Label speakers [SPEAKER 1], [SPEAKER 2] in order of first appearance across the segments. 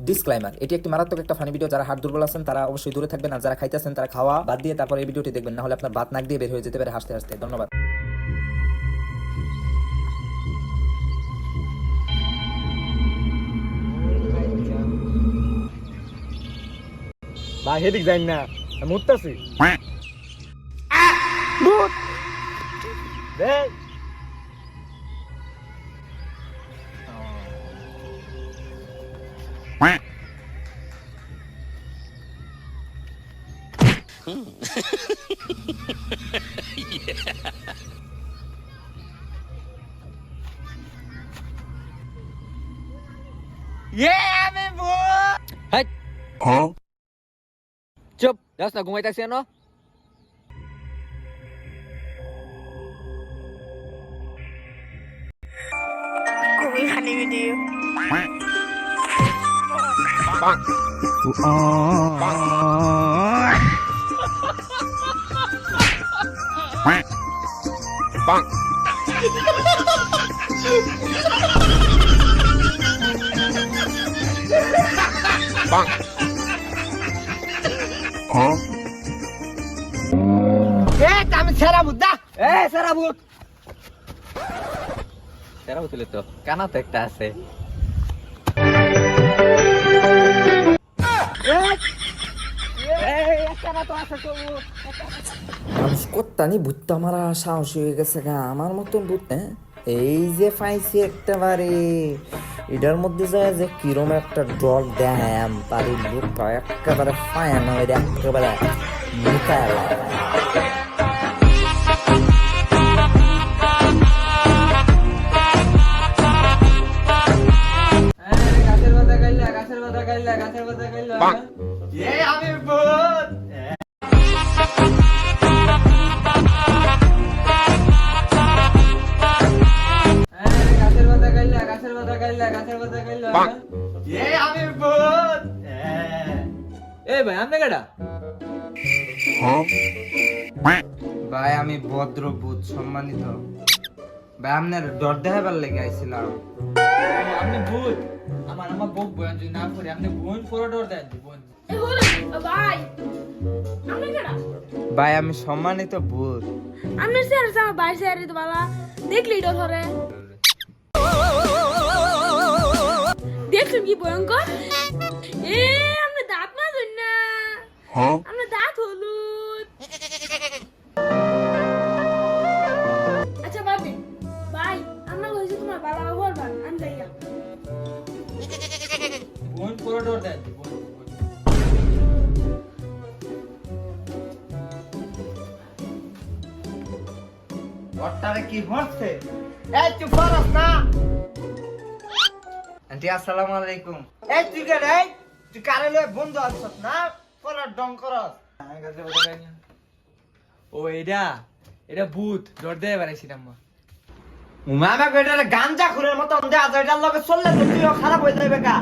[SPEAKER 1] Disclaimer, এটি একটি মারাত্মক একটা ফানি ভিডিও। যারা হাড় দুর্বল আছেন তারা অবশ্যই দূরে থাকবেন, আর যারা খাইতেছেন তারা খাওয়া বাদ দিয়ে তারপর এই ভিডিওটি দেখবেন, না হলে আপনার ভাত নাক দিয়ে বের হয়ে যেতে পারে হাসতে হাসতে। ধন্যবাদ।
[SPEAKER 2] ভাই হেদিক যাই না, মুততাছি।
[SPEAKER 3] চুপ, যাস না, ঘুমাইতেছি না।
[SPEAKER 4] খুবই ফানি ভিডিও।
[SPEAKER 3] আমি সেরা বুদ্ধা, সেরা বুদ্ধ, সেরা বুঝলে তো কানা তো একটা আছে।
[SPEAKER 1] মানুষ কোত্তানি ভূতটা মারা সাহস হয়ে গেছে গা, আমার মতন ভূত। হ্যাঁ, এই যে পাইছি একেবারে এটার মধ্যে যায় যে কিরম একটা ডর দেয় পারি লোকটা একেবারে ফায়ান হয়ে একেবারে মিকায়
[SPEAKER 3] ভাই আমি কেডা?
[SPEAKER 5] ভাই আমি ভদ্র ভূত সম্মানিত ভাই, আপনার ডর দেখাবার লেগে আইছিলাম।
[SPEAKER 3] আপনি ভূত? আমার বউ বয়ান যদি না করে আপনি বোন পুরো ডর দেন বোন।
[SPEAKER 4] ভাই আমি কেডা?
[SPEAKER 5] ভাই আমি সম্মানিত ভূত।
[SPEAKER 4] আমি স্যার আমার ভাই স্যার তো বালা দেখলি তো ধরে দেখলি কি ভয়ঙ্কর। আমরা দাঁত মাজুন না, আমরা দাঁত হলুদ। আচ্ছা বাবি ভাই, আমরা কইছি তোমার বালা ব্যবহার ভালো, আমি যাইয়া
[SPEAKER 3] বোন পুরো ডর দেন বোন।
[SPEAKER 5] ওটারে কি হচ্ছে? এই চুপ করস না। আন্টি আসসালামু আলাইকুম। এই তুই কে রে? তুই কারে লয়ে বন্ধু আছস না? কলার ডং করস।
[SPEAKER 3] ও এটা এটা ভূত ডর দেয় বাড়াইছিলাম।
[SPEAKER 5] মামা কইটারে গাঞ্জা খুরের মত দেয়া যায়, এটার লগে চললে তো তুইও খারাপ হয়ে যাবে গা।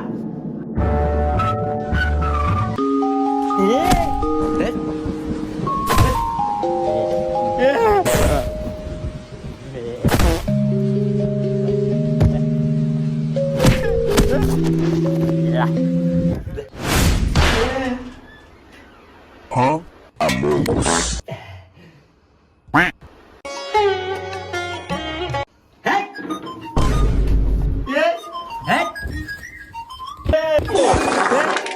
[SPEAKER 5] Hey!